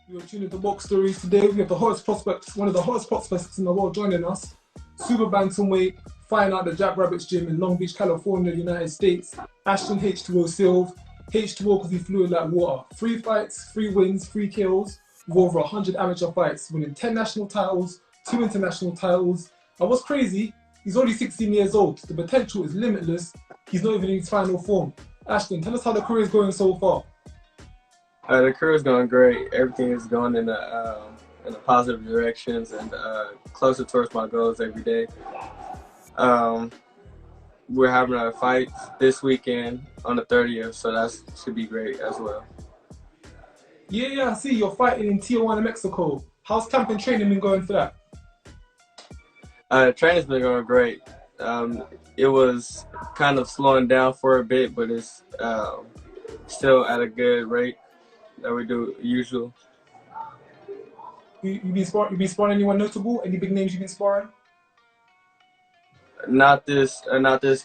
You're tuning to Box Stories. Today we have the hottest prospects, one of the hottest prospects in the world joining us. Super bantamweight, fighting out the Jackrabbits gym in Long Beach, California, United States. Ashton H2O Sylve. H2O because he fluid like water. 3 fights, 3 wins, 3 kills, with over 100 amateur fights, winning 10 national titles, 2 international titles. And what's crazy, he's only 16 years old. The potential is limitless. He's not even in his final form. Ashton, tell us how the career is going so far. The career is going great. Everything is going in the positive directions and closer towards my goals every day. We're having a fight this weekend on the 30th, so that should be great as well. Yeah, I see you're fighting in Tijuana, Mexico. How's camp and training been going for that? Training's been going great. It was kind of slowing down for a bit, but it's still at a good rate that we do usual. You been sparring anyone notable? Any big names you've been sparring? Not this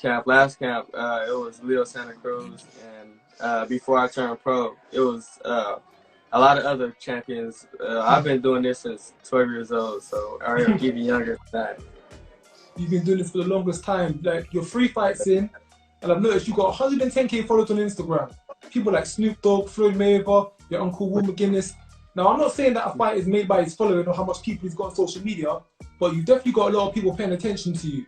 camp. Last camp, it was Leo Santa Cruz, and before I turned pro, it was a lot of other champions. I've been doing this since 12 years old, so I'm even younger than that. You've been doing this for the longest time. Like, you're 3 fights in, and I've noticed you got 110k followers on Instagram. People like Snoop Dogg, Floyd Mayweather, your uncle Will McGuinness. Now, I'm not saying that a fight is made by his following or how much people he's got on social media, but you've definitely got a lot of people paying attention to you.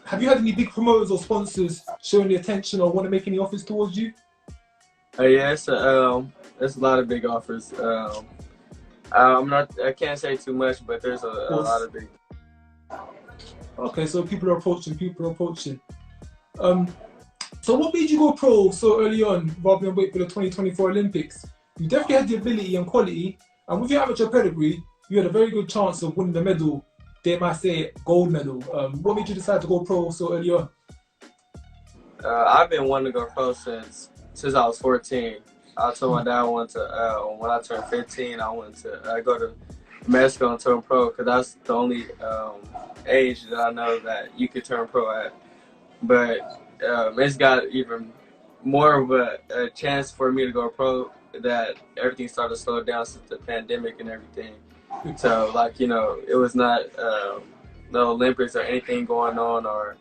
Have you had any big promoters or sponsors showing the attention or want to make any offers towards you? Yes, there's a lot of big offers. I can't say too much, but there's a lot of big. Okay, so people are approaching. So what made you go pro so early on rather than wait for the 2024 Olympics? You definitely had the ability and quality, and with your amateur pedigree, you had a very good chance of winning the medal. They might say gold medal. What made you decide to go pro so early on? I've been wanting to go pro since I was 14. I told my dad I wanted to, when I turned 15, I wanted to go to Mexico and turn pro, because that's the only age that I know that you could turn pro at. But it's got even more of a chance for me to go pro that everything started to slow down since the pandemic and everything. So, like, it was not no Olympics or anything going on or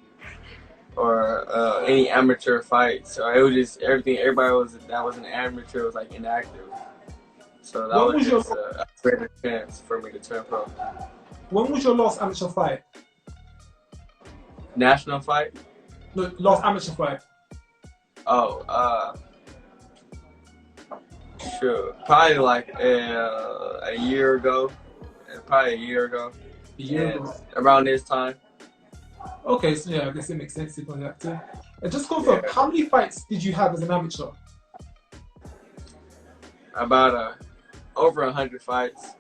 any amateur fights. Or it was just everything. Everybody that was an amateur was like inactive. So that was just a greater chance for me to turn pro. When was your last amateur fight? National fight? No, last amateur fight. Oh, sure. Probably like a year ago. Probably a year ago. Around this time. Okay, so yeah, I guess it makes sense if I have to. And just confirm, how many fights did you have as an amateur? About over 100 fights.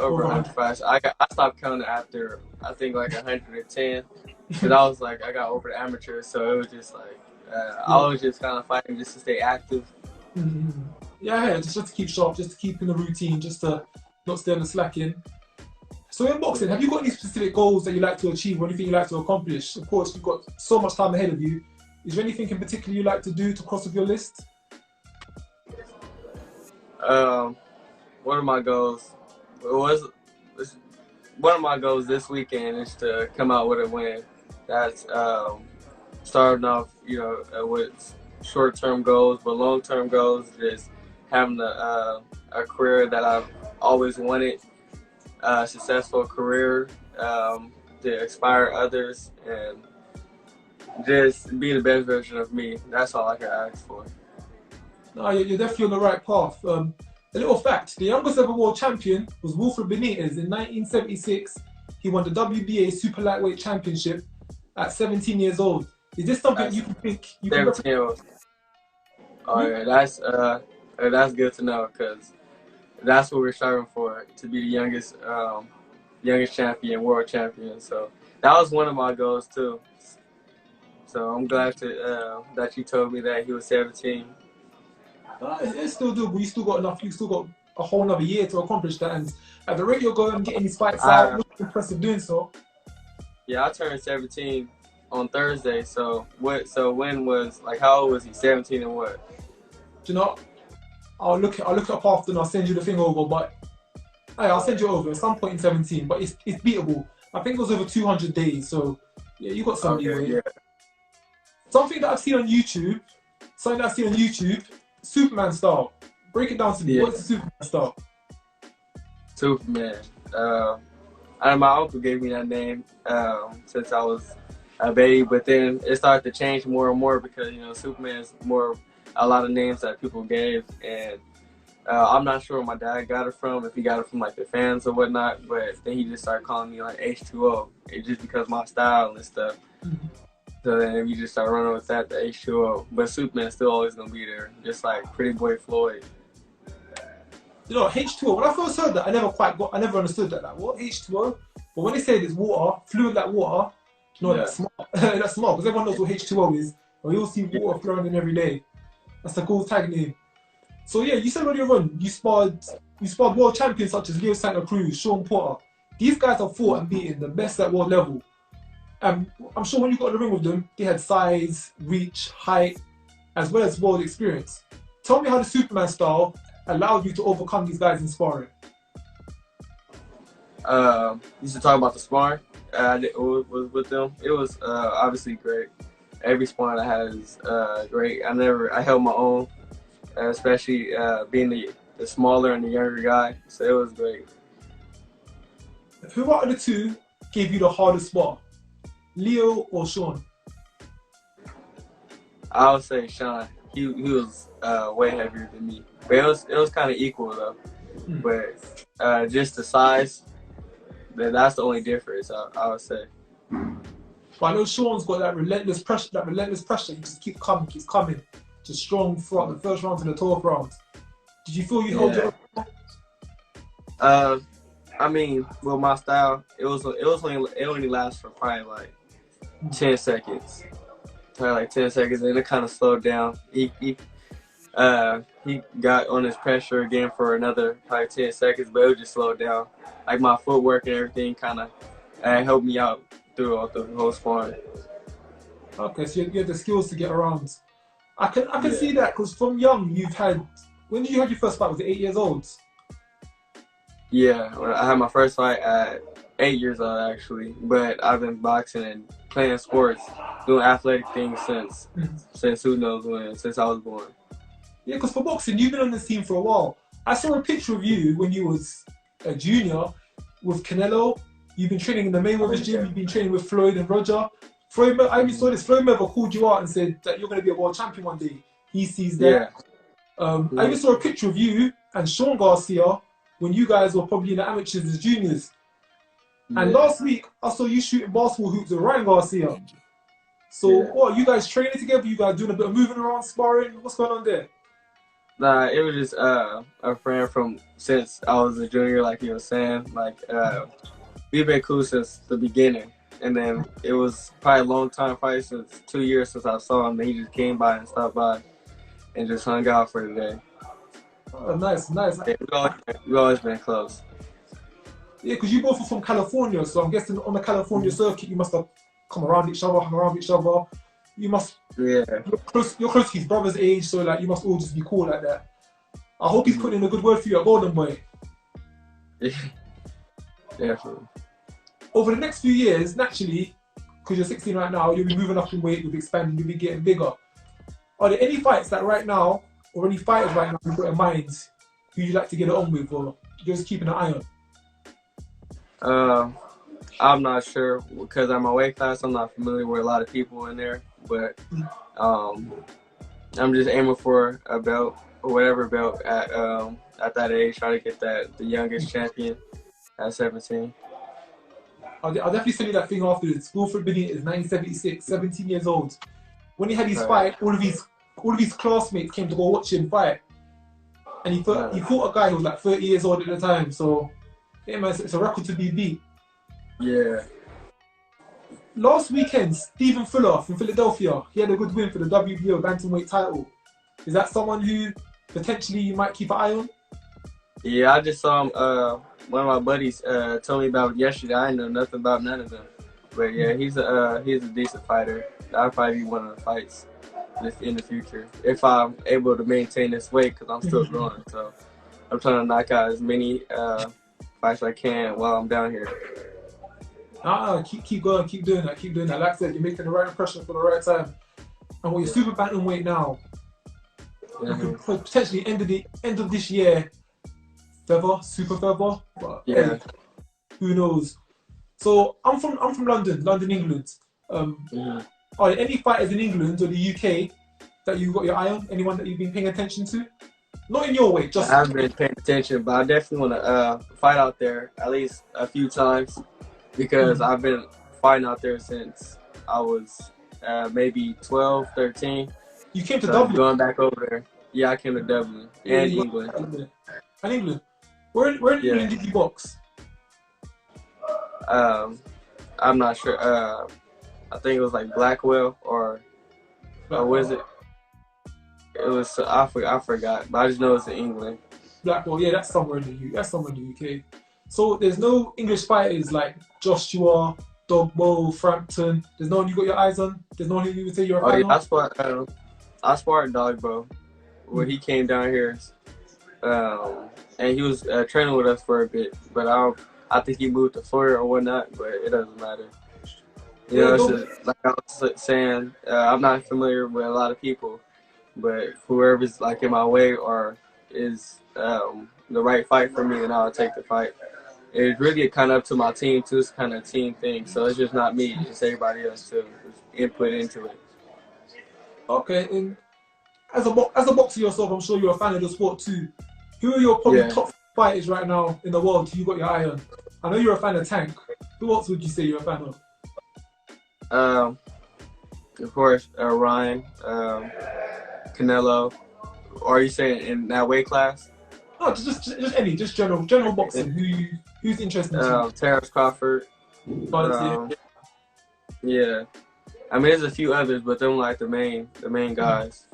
Over 100 fights. I stopped counting after I think like 110, because I was like I got over the amateur, so it was just like I was just kind of fighting just to stay active. Mm-hmm. Yeah, just to keep sharp, just to keep in the routine, just to not stay on the slacking. So in boxing, have you got any specific goals that you like to achieve or anything you like to accomplish? Of course, you've got so much time ahead of you. Is there anything in particular you like to do to cross off your list? One of my goals one of my goals this weekend is to come out with a win. That's starting off, with short-term goals, but long-term goals is having a career that I've always wanted, a successful career, to inspire others and just be the best version of me. That's all I can ask for. No, you're definitely on the right path. A little fact, the youngest ever world champion was Wilfred Benitez in 1976. He won the WBA Super Lightweight Championship at 17 years old. Is this something you can think you can replicate? Oh yeah, that's good to know, because that's what we're striving for, to be the youngest champion, world champion. So that was one of my goals too. So I'm glad that you told me that he was 17. It's still doable. You still got enough. You still got a whole another year to accomplish that. And at the rate you're going, getting these fights out, it's impressive doing so. Yeah, I turned 17 on Thursday. So when was, like, how old was he? 17 and what? Do you know? I'll look it up after and I'll send you the thing over. But hey, I'll send you over at some point in 17. But it's beatable. I think it was over 200 days. So yeah, you got some leeway. Yeah. Something that I've seen on YouTube. Superman style. Break it down to me. Yeah. What's the Superman style? Superman. And my uncle gave me that name since I was a baby, but then it started to change more and more because, you know, Superman's a lot of names that people gave, and I'm not sure where my dad got it from, if he got it from like the fans or whatnot, but then he just started calling me like H2O, just because of my style and stuff. So then we just started running with that, the H2O. But Superman's still always gonna be there, just like Pretty Boy Floyd. You know, H2O, when I first heard that, I never understood that. Like, what, H2O? But when they said it's water, fluid like water, no, that's smart. That's smart, because everyone knows what H2O is. But we all see water flowing in every day. That's a cool tag name. So yeah, you said on your run, you sparred world champions such as Leo Santa Cruz, Shawn Porter. These guys have fought and beaten the best at world level. I'm sure when you got in the ring with them, they had size, reach, height, as well as world experience. Tell me how the Superman style allowed you to overcome these guys in sparring. You should talk about the sparring I did with them. It was obviously great. Every sparring I had is great. I held my own, especially being the smaller and the younger guy. So it was great. Who out of the two gave you the hardest spar? Leo or Shawn? I would say Shawn. He was way heavier than me, but it was kind of equal though. But just the size, that's the only difference. I would say. But I know Shawn's got that relentless pressure. He just keeps coming, just strong throughout the first round to the 12th round. Did you feel you held your own? I mean, with my style, it only lasts for probably like 10 seconds. Probably like 10 seconds, and it kind of slowed down. He got on his pressure again for another probably 10 seconds, but it would just slow down. Like my footwork and everything kind of helped me out throughout the whole sparring. Okay, so you have the skills to get around. I can see that, because from young when did you have your first fight? Was it 8 years old? Yeah, I had my first fight at 8 years old actually, but I've been boxing and playing sports, doing athletic things since who knows when, since I was born. Yeah, because for boxing, you've been on this team for a while. I saw a picture of you when you was a junior with Canelo. You've been training in the Mayweather's gym. You've been training with Floyd and Roger. I even saw this. Floyd Mayweather called you out and said that you're going to be a world champion one day. He sees that. I even saw a picture of you and Shawn Garcia when you guys were probably in the amateurs as juniors. And last week, I saw you shooting basketball hoops with Ryan Garcia. So what, you guys training together? You guys doing a bit of moving around, sparring? What's going on there? Nah, it was just a friend from since I was a junior, like you were saying. Like, we've been cool since the beginning. And then it was probably a long time, probably since 2 years since I saw him. And he just came by and stopped by and just hung out for the day. Oh, nice. Yeah, we've always been close. Yeah, because you both are from California, so I'm guessing on the California circuit, you must have come around each other, hung around each other. You must, you're close to his brother's age, so like you must all just be cool like that. I hope he's putting in a good word for you at Golden Boy. Yeah, definitely. Over the next few years, naturally, because you're 16 right now, you'll be moving up in weight, you'll be expanding, you'll be getting bigger. Are there any fights that right now, or any fighters right now you've got in mind who you'd like to get it on with, or you're just keeping an eye on? I'm not sure, because at my weight class, I'm not familiar with a lot of people in there, but I'm just aiming for a belt, or whatever belt at that age, try to get the youngest champion at 17. I'll definitely send you that thing afterwards. Wilfred Benitez is 1976, 17 years old. When he had his fight, all of his classmates came to go watch him fight. And he fought a guy who was like 30 years old at the time, so yeah, man, it's a record to be beat. Yeah. Last weekend, Stephen Fuller from Philadelphia, he had a good win for the WBO bantamweight title. Is that someone who potentially you might keep an eye on? Yeah, I just saw him. One of my buddies told me about it yesterday. I didn't know nothing about none of them. But yeah, he's a decent fighter. That'll probably be one of the fights in the future if I'm able to maintain this weight, because I'm still growing. So I'm trying to knock out as many fights as I can while I'm down here. Keep going, keep doing that, keep doing that. Like I said, you're making the right impression for the right time. And with your super bantamweight now, you could potentially end of this year, super feather. But hey, who knows? So I'm from London, England. Are there any fighters in England or the UK that you've got your eye on? Anyone that you've been paying attention to? Not in your weight, just. I haven't been paying attention, but I definitely want to fight out there at least a few times, because I've been fighting out there since I was maybe 12, 13. You came to Dublin? Going back over there. Yeah, I came to Dublin and England. And England? Where in England did you box? I'm not sure. I think it was like Blackwell or was it? It was I forgot, but I just know it's in England. Blackwell, yeah, that's somewhere in the UK. So there's no English fighters like Joshua, Dogbo, Frampton. There's no one you got your eyes on. There's no one you would say you're a fan of. I sparred Dogbo when he came down here, and he was training with us for a bit. But I think he moved to Florida or whatnot. But it doesn't matter. You know, it's just, like I was saying, I'm not familiar with a lot of people, but whoever's like in my way or is the right fight for me, then I'll take the fight. It's really kind of up to my team too. It's kind of a team thing, so it's just not me; it's everybody else too. Input into it. Okay, and as a boxer yourself, I'm sure you're a fan of the sport too. Who are your probably top fighters right now in the world who you got your eye on? I know you're a fan of Tank. Who else would you say you're a fan of? Of course, Ryan, Canelo. Or are you saying in that weight class? No, just any, just general boxing. Who's interesting to you? Terrence Crawford. Yeah. I mean, there's a few others, but them like the main guys.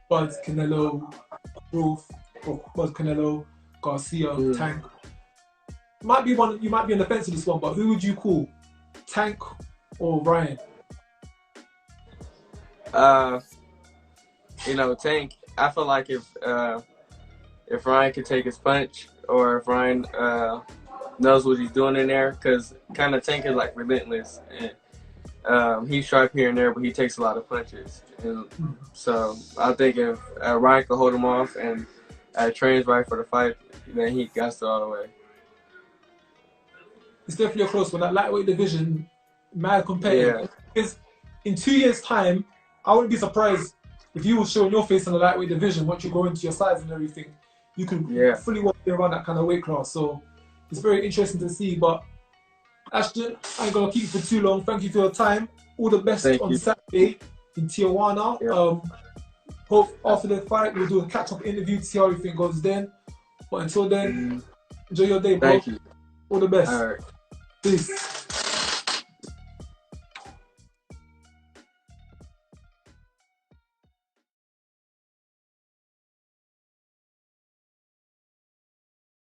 Buzz, Canelo, Canelo, Garcia, Tank. You might be on the fence with this one, but who would you call? Tank or Ryan? Tank. I feel like if Ryan can take his punch, or if Ryan knows what he's doing in there, because kind of Tank is like relentless, and he's sharp here and there, but he takes a lot of punches. And so I think if Ryan can hold him off and trains right for the fight, then he got to all the way. It's definitely a close one. That lightweight division, mad competitive. Yeah. Because in 2 years' time, I wouldn't be surprised if you were showing your face in the lightweight division once you go into your size and everything. You can fully walk around that kind of weight class. So it's very interesting to see. But Ashton, I ain't gonna keep you for too long. Thank you for your time. All the best on Saturday in Tijuana. Yeah. Hope after the fight we'll do a catch-up interview to see how everything goes then. But until then, enjoy your day, bro. Thank you. All the best. All right. Peace.